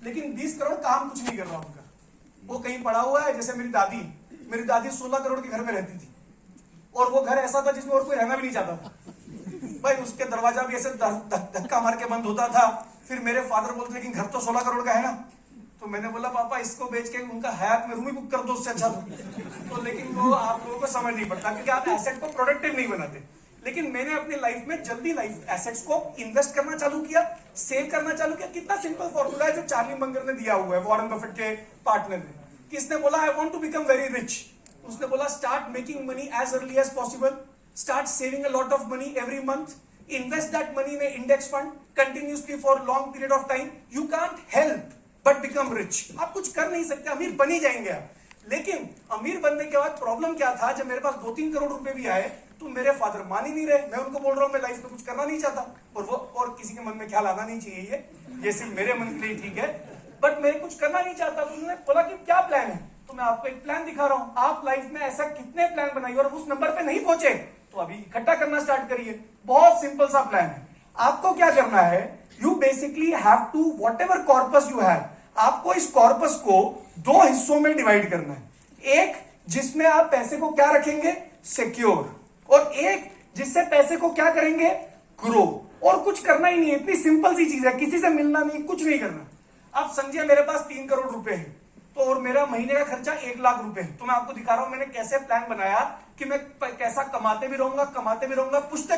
लेकिन 20 करोड़ काम कुछ नहीं कर रहा उनका, वो कहीं पड़ा हुआ है। जैसे मेरी दादी 16 करोड़ के घर में रहती थी, और वो घर ऐसा था जिसमें और कोई रहना भी नहीं चाहता था भाई, उसके दरवाजा भी ऐसे धक्का मार के बंद होता था। फिर मेरे फादर बोलते लेकिन घर तो 16 करोड़ का है ना, तो मैंने बोला पापा इसको बेच के उनका हयात में रूम ही बुक कर दो उससे अच्छा। तो लेकिन वो आप लोगों को समझ नहीं पड़ता, क्योंकि आप एसेट को प्रोडक्टिव नहीं बनाते। लेकिन मैंने अपनी लाइफ में जल्दी लाइफ एसेट्स को इन्वेस्ट करना चालू किया, सेव करना चालू किया। कितना सिंपल फॉर्मूला है जो चार्ली मंगर ने दिया हुआ है, वॉरेन बफेट के पार्टनर ने। किसने बोला I want to become very rich, उसने बोला start making money as early as possible, start saving a lot of money every month, invest that money in index fund continuously for long period of time, you can't help but become rich. आप कुछ कर नहीं सकते, अमीर बन ही जाएंगे आप। लेकिन अमीर बनने के बाद प्रॉब्लम क्या था, जब मेरे पास 2-3 करोड़ रुपए भी आए तो मेरे फादर मान ही नहीं रहे। मैं उनको बोल रहा हूं मैं लाइफ में कुछ करना नहीं चाहता, और वो और किसी के मन में ख्याल आना नहीं चाहिए, ये सिर्फ मेरे मन के लिए ठीक है, बट मैं कुछ करना नहीं चाहता। तो उन्होंने बोला कि क्या प्लान है, तो मैं आपको एक प्लान दिखा रहा हूं। आप लाइफ में ऐसा कितने प्लान बनाइए और उस नंबर पे नहीं पहुंचे तो अभी इकट्ठा करना स्टार्ट करिए। बहुत सिंपल सा प्लान है। आपको क्या करना है, you basically have to whatever corpus you have, आपको इस कॉर्पस को 2 हिस्सों में डिवाइड करना है। एक जिसमें आप पैसे को क्या रखेंगे, सिक्योर, और एक जिससे पैसे को क्या करेंगे, ग्रो। और कुछ करना ही नहीं है, इतनी सिंपल सी चीज है, किसी से मिलना नहीं, कुछ नहीं करना। आप समझिए मेरे पास 3 करोड़ रुपए है, तो और मेरा महीने का खर्चा 1 लाख रुपए है। तो मैं आपको दिखा रहा हूं मैंने कैसे प्लान बनाया कि मैं कैसा कमाते भी रहूंगा, पुश्ते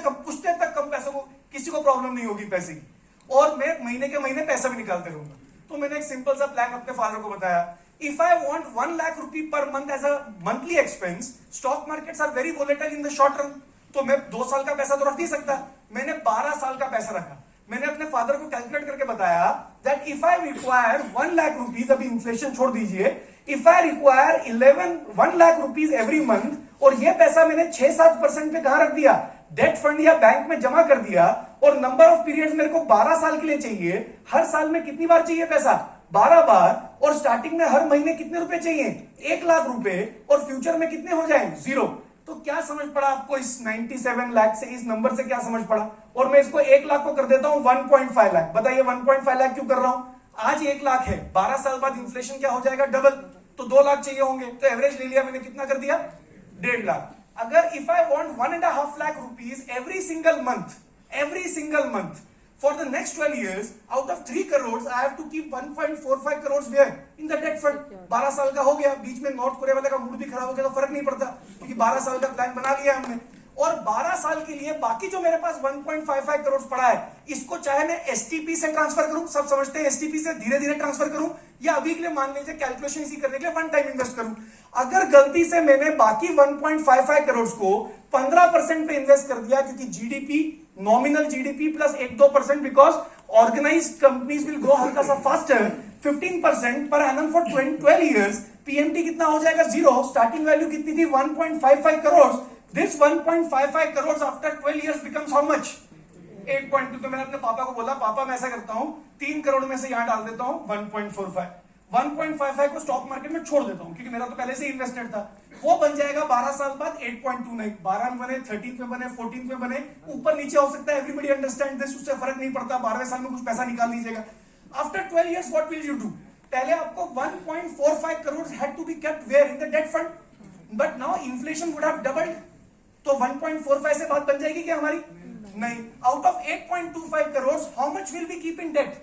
तक कम पैसों को, किसी को प्रॉब्लम नहीं होगी पैसे की, और मैं महीने के महीने पैसा भी निकालते रहूंगा। तो मैंने एक सिंपल सा प्लान अपने फादर को बताया, if I want 1 lakh rupee per month as a monthly expense, stock markets are very volatile in the short run, तो मैं 2 साल का पैसा तो रख नहीं सकता, मैंने 12 साल का पैसा रखा। मैंने अपने फादर को कैलकुलेट करके बताया that if I require 1 lakh rupees, अभी इन्फ्लेशन छोड़ दीजिए, if I require 1 lakh rupees every month, और ये पैसा मैंने 6-7% पे कहां रख दिया, डेट फंड या बैंक में जमा कर दिया, और नंबर ऑफ पीरियड्स मेरे को 12 साल के लिए चाहिए। हर साल में कितनी बार चाहिए पैसा, 12 बार, और स्टार्टिंग में हर महीने कितने रुपए चाहिए, 1 लाख रुपए, और फ्यूचर में कितने हो जाए, 0। तो क्या समझ पड़ा आपको इस 97 लाख से, इस नंबर से क्या समझ पड़ा? और मैं इसको 1 लाख को कर देता हूं 1.5 लाख। बताइए 1.5 लाख क्यों कर रहा हूं? आज 1 लाख है, 12 साल बाद इन्फ्लेशन क्या हो जाएगा, डबल, तो 2 लाख चाहिए होंगे, तो एवरेज ले लिया मैंने, कितना कर दिया, 1.5 लाख। अगर if I want 1.5 lakh rupees every single month for the next 12 years, out of 3 crores, I have to keep 1.45 crores there in the debt fund. 12 साल का हो गया, बीच में नॉर्थ कोरिया वाले का मूड भी खराब हो गया तो फर्क नहीं पड़ता, क्योंकि 12 साल का प्लान बना लिया हमने। और 12 साल के लिए बाकी जो मेरे पास 1.55 करोड़ पड़ा है, इसको चाहे मैं एसटीपी से ट्रांसफर करूं, सब समझते हैं एसटीपी से धीरे धीरे ट्रांसफर करूं, या अभी के लिए मान लीजिए कैलकुलेशन इसी करने के लिए 1 टाइम इन्वेस्ट करूं। अगर गलती से मैंने बाकी 1.55 करोड़ को 15% पे इन्वेस्ट कर दिया, क्योंकि GDP, nominal GDP plus 1-2%, because organised companies will grow हल्का सा faster, 15% per annum for 12 years, PMT कितना हो जाएगा, 0। स्टार्टिंग वैल्यू कितनी थी, 1.55 crore. This 1.55 crore after 12 years becomes how much, 8.2। तो मैंने अपने पापा को बोला, पापा मैं ऐसा करता हूं 3 करोड़ में से यहां डाल देता हूं 1.45 को स्टॉक मार्केट में छोड़ देता हूं, क्योंकि मेरा तो पहले से इन्वेस्टेड था। वो बन जाएगा 12 साल बाद 8.29, 12 में बने, 13 में बने, 14 में बने, ऊपर नीचे हो सकता है, एवरीबडी अंडरस्टैंड दिस, उससे फर्क नहीं पड़ता, 12वें साल में कुछ पैसा निकाल लीजिएगा। After 12 years what will you do? पहले आपको 1.45 crore had to be kept where, in the debt fund, but now inflation would have doubled, तो 1.45 से बात बन जाएगी क्या हमारी? नहीं। Out of 8.25 crore how much will be keep in debt?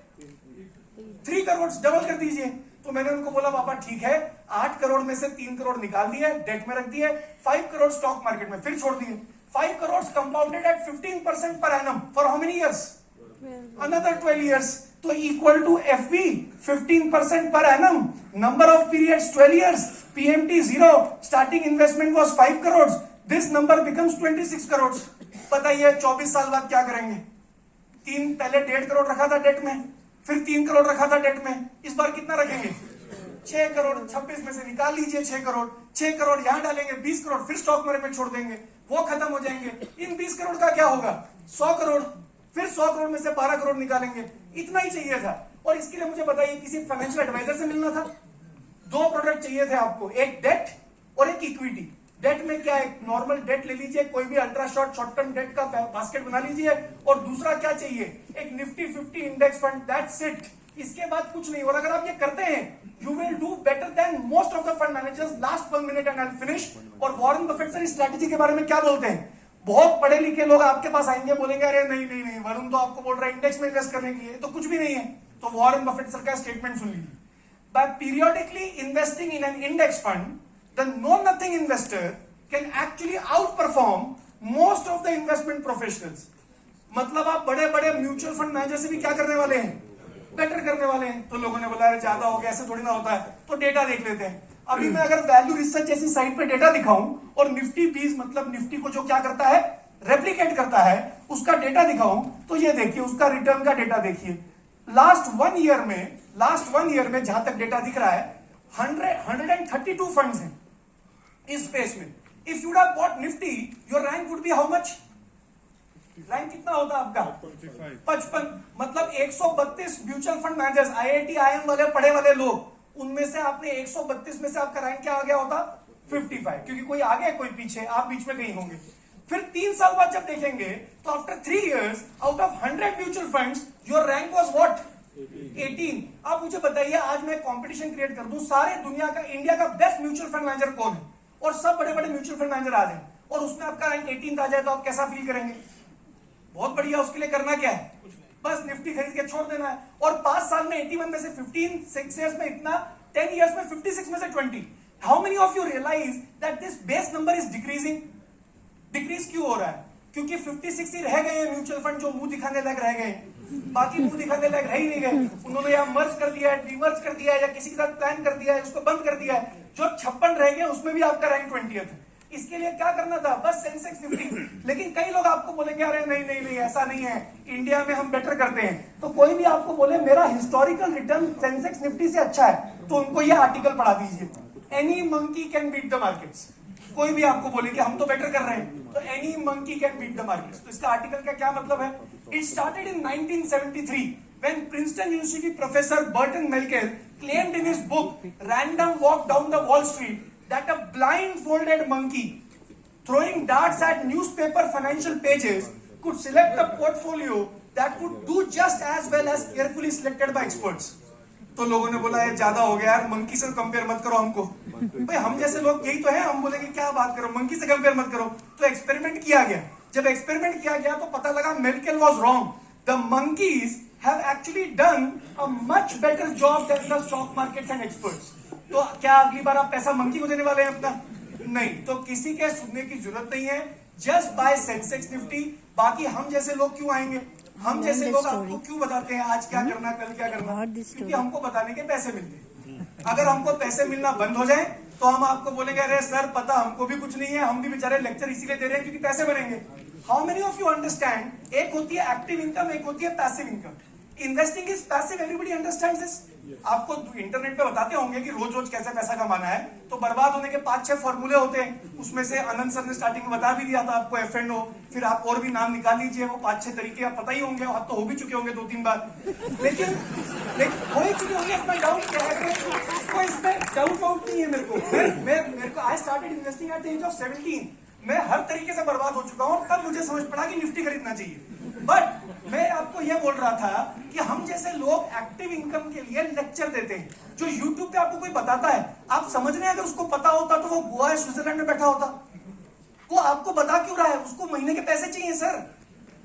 3 crore, double कर दीजिए। तो मैंने उनको बोला पापा ठीक है, 8 करोड़ में से 3 करोड़ निकाल दिए, डेट में रख दिए, 5 करोड़ स्टॉक मार्केट में फिर छोड़ दिए। 5 crore compounded at 15% per annum for how many years? Another 12 years. तो equal to FV 15% per annum, number of periods 12 years, PMT 0, starting investment was 5 crore, this number becomes 26 crore. बताइए 24 साल बाद क्या करेंगे? पहले 1.5 करोड़ रखा था डेट में, फिर 3 करोड़ रखा था डेट में, इस बार कितना रखेंगे? 6 करोड़। 26 में से निकाल लीजिए 6 करोड़, 6 करोड़ यहां डालेंगे, 20 करोड़ फिर स्टॉक मार्केट में छोड़ देंगे, वो खत्म हो जाएंगे। इन 20 करोड़ का क्या होगा? 100 करोड़, फिर 100 करोड़ में से 12 करोड़ निकालेंगे। इतना ही चाहिए था। और इसके लिए मुझे बताइए किसी फाइनेंशियल एडवाइजर से मिलना था? 2 प्रोडक्ट चाहिए थे आपको, एक डेट और एक इक्विटी। डेट में क्या, एक नॉर्मल डेट ले लीजिए, कोई भी अल्ट्रा शॉर्ट टर्म डेट का बास्केट बना लीजिए, और दूसरा क्या चाहिए, एक Nifty 50 index fund, that's it. इसके बाद कुछ नहीं। और अगर आप ये करते हैं, you will do better than most of the fund managers. Last 1 minute and I will finish. और वॉरेन बफेट सर स्ट्रैटेजी के बारे में क्या बोलते हैं? बहुत पढ़े लिखे लोग आपके पास आएंगे, बोलेंगे अरे नहीं नहीं नहीं, वरुण तो आपको बोल रहा है इंडेक्स में इन्वेस्ट करने के लिए, तो कुछ भी नहीं है। तो वॉरेन बफेट सर का स्टेटमेंट सुन लीजिए। By periodically investing in an index fund, the know nothing investor can actually outperform most of the investment professionals. मतलब आप बड़े बड़े म्यूचुअल फंड मैनेजर से भी क्या करने वाले हैं? बेटर करने वाले हैं। तो लोगों ने बोला अरे ज्यादा हो गया, ऐसे थोड़ी ना होता है। तो डेटा देख लेते हैं। अभी मैं अगर वैल्यू रिसर्च जैसी साइट पे डेटा दिखाऊं और निफ्टी 20 मतलब निफ्टी को जो क्या करता है, रेप्लिकेट करता है, उसका डेटा दिखाऊं, तो ये देखिए उसका रिटर्न का डेटा देखिए। लास्ट वन ईयर में जहां तक डेटा दिख रहा है 132 फंड्स हैं इस स्पेस में। If you have bought Nifty, your rank would be how much? Rank कितना होता आपका? 55। मतलब 132 mutual fund managers, IIT IIM वाले पढ़े वाले लोग, उनमें से आपने 132 में से आपका रैंक क्या आ गया होता? 55। क्योंकि कोई आगे कोई पीछे, आप बीच में कहीं होंगे। फिर 3 साल बाद जब देखेंगे तो after 3 years out of 100 mutual funds your rank was what? 18। आप मुझे बताइए, आज मैं कंपटीशन क्रिएट कर दूं, सारे दुनिया का, इंडिया का बेस्ट म्यूचुअल फंड मैनेजर कौन है, और सब बड़े बड़े म्यूचुअल फंड मैनेजर आ जाए और उसमें आपका रैंक 18 आ जाए, तो आप कैसा फील करेंगे? बहुत बढ़िया। उसके लिए करना क्या है? बस निफ्टी खरीद के छोड़ देना है। और 5 साल में 81 में से 15, 6 years में इतना, 10 years में 56 में से 20। How many of you realise that this base number is decreasing? Decrease क्यों हो रहा है? क्योंकि 56 ही रह गए हैं म्यूचुअल फंड जो मुंह दिखाने लायक रह गए, बाकी मुंह दिखाने लायक रह ही नहीं गए। उन्होंने या मर्ज कर दिया है, डिमर्ज कर दिया है, या किसी के साथ प्लान कर दिया है, उसको बंद कर दिया है। जो 56 रह गए उसमें भी आपका रैंक 20th है। इसके लिए क्या करना था? बस सेंसेक्स निफ्टी। लेकिन कई लोग आपको बोलेंगे अरे नहीं नहीं नहीं, ऐसा नहीं है, इंडिया में हम बेटर करते हैं। तो कोई भी आपको बोले मेरा हिस्टोरिकल रिटर्न सेंसेक्स निफ्टी से अच्छा है, तो उनको ये आर्टिकल पढ़ा दीजिए, any monkey can beat the markets. कोई भी आपको बोले कि हम तो बेटर कर रहे हैं, तो any monkey can beat the markets. तो इसका आर्टिकल का क्या मतलब है? It started in 1973 when Princeton University professor Burton Malkiel claimed in his book Random Walk Down the Wall Street that a blindfolded monkey throwing darts at newspaper financial pages could select a portfolio that would do just as well as carefully selected by experts. तो लोगों ने बोला ये ज्यादा हो गया यार, monkey से कंपेयर मत करो हमको। भाई हम जैसे लोग यही तो है, हम बोलेंगे क्या बात करो, मंकी से कंपेयर मत करो। तो एक्सपेरिमेंट किया गया। जब एक्सपेरिमेंट किया गया तो पता लगा Malkiel was wrong. The monkeys have actually done a much better job than the stock markets and experts. तो क्या अगली बार आप पैसा मंकी को देने वाले हैं अपना? नहीं। तो किसी के सुनने की जरूरत नहीं है, जस्ट बाय सेंसेक्स निफ्टी। बाकी हम जैसे लोग क्यों आएंगे? हम जैसे लोग आपको क्यों बताते हैं आज क्या करना, कल क्या करना? क्योंकि हमको बताने के पैसे मिलते हैं। अगर हमको पैसे मिलना बंद हो जाए तो हम आपको बोलेंगे अरे सर पता हमको भी कुछ नहीं है, हम भी बेचारे लेक्चर इसीलिए दे रहे हैं क्योंकि पैसे बनेंगे। How many of you understand, एक होती है एक्टिव इनकम, एक होती है passive income. Investing is passive, everybody understands this. आपको इंटरनेट पे बताते होंगे कि रोज रोज कैसे पैसा कमाना है, तो बर्बाद होने के 5-6 फॉर्मूले होते हैं। उसमें से आनंद सर ने स्टार्टिंग में बता भी दिया था आपको, F&O, फिर आप और भी नाम निकाल लीजिए, वो 5-6 तरीके आप पता ही होंगे, आप तो हो भी चुके होंगे 2-3 बार। लेकिन हो ही चुके होंगे, इसमें डाउट क्या है? कोई इसमें डाउट नहीं है मेरे को। मेरे को I started investing at the age of 17। मैं हर तरीके से बर्बाद हो चुका हूं, तब मुझे समझ पड़ा कि निफ्टी खरीदना चाहिए। बट मैं आपको यह बोल रहा था कि हम जैसे लोग एक्टिव इनकम के लिए लेक्चर देते हैं, जो यूट्यूब पे आपको कोई बताता है, आप समझ रहे हैं अगर उसको पता होता तो वो गोवा या स्विट्जरलैंड में बैठा होता। वो आपको बता क्यों रहा है? उसको महीने के पैसे चाहिए सर,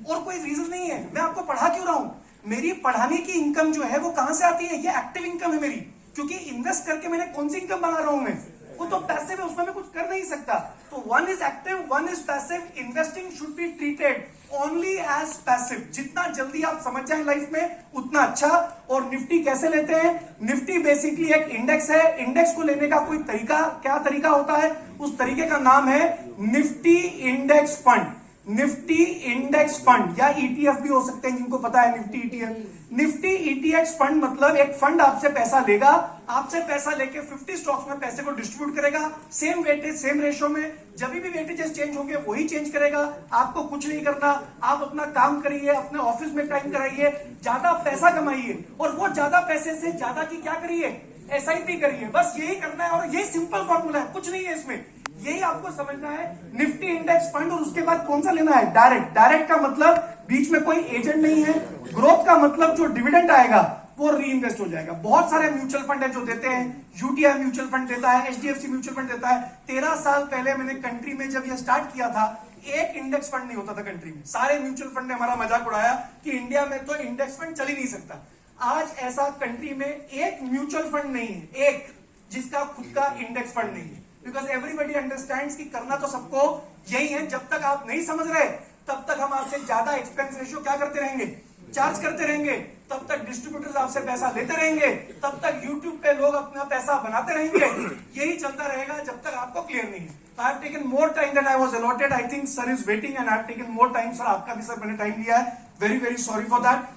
और कोई रीजन नहीं है। मैं आपको पढ़ा क्यों रहा हूं? मेरी पढ़ाने की इनकम जो है वो कहां से आती है? ये एक्टिव इनकम है मेरी, क्योंकि इन्वेस्ट करके मैंने कौन सी इनकम बना रहा हूं मैं? वो तो पैसिव है, उसमें मैं कुछ कर नहीं सकता। तो one is active, one is passive. Investing should be treated only as passive. जितना जल्दी आप समझ जाए लाइफ में उतना अच्छा। और निफ्टी कैसे लेते हैं? निफ्टी बेसिकली एक इंडेक्स है। इंडेक्स को लेने का कोई तरीका, क्या तरीका होता है? उस तरीके का नाम है Nifty index fund. Nifty index fund या ETF भी हो सकते हैं जिनको पता है Nifty ETF। Nifty ETX fund मतलब एक फंड आपसे पैसा लेगा, आपसे पैसा लेके 50 स्टॉक्स में पैसे को डिस्ट्रीब्यूट करेगा, सेम वेटेज सेम रेशियो में। जब भी वेटेजेस चेंज होंगे वही चेंज करेगा। आपको कुछ नहीं करना, आप अपना काम करिए, अपने ऑफिस में टाइम कराइए, ज्यादा पैसा कमाइए, और वो ज्यादा पैसे से ज्यादा की क्या करिए? SIP करिए। बस यही करना है, और यही सिंपल फॉर्मूला है, कुछ नहीं है इसमें। यही आपको समझना है। निफ्टी इंडेक्स फंड, और उसके बाद कौन सा लेना है? डायरेक्ट। डायरेक्ट का मतलब बीच में कोई एजेंट नहीं है। ग्रोथ का मतलब जो डिविडेंड आएगा वो री इन्वेस्ट हो जाएगा। बहुत सारे म्यूचुअल फंड है जो देते हैं, यूटीआई म्यूचुअल फंड देता है, एचडीएफसी म्यूचुअल फंड देता है। 13 साल पहले मैंने कंट्री में जब ये स्टार्ट किया था, एक इंडेक्स फंड नहीं होता था कंट्री में। सारे म्यूचुअल फंड ने हमारा मजाक उड़ाया कि इंडिया में तो इंडेक्स फंड चल ही नहीं सकता। आज ऐसा कंट्री में एक म्यूचुअल फंड नहीं है, एक जिसका खुद का इंडेक्स फंड नहीं है। बिकॉज एवरीबडी अंडरस्टैंड्स कि करना तो सबको यही है। जब तक आप नहीं समझ रहे तब तक हम आपसे ज्यादा एक्सपेंस रेशियो क्या करते रहेंगे, चार्ज करते रहेंगे। तब तक डिस्ट्रीब्यूटर्स आपसे पैसा लेते रहेंगे, तब तक यूट्यूब पे लोग अपना पैसा बनाते रहेंगे। यही चलता रहेगा जब तक आपको क्लियर नहीं है। I have taken more time than I was allotted. I think sir is waiting and I have taken more time. Sir आपका भी सर मैंने टाइम लिया है, very very sorry for that.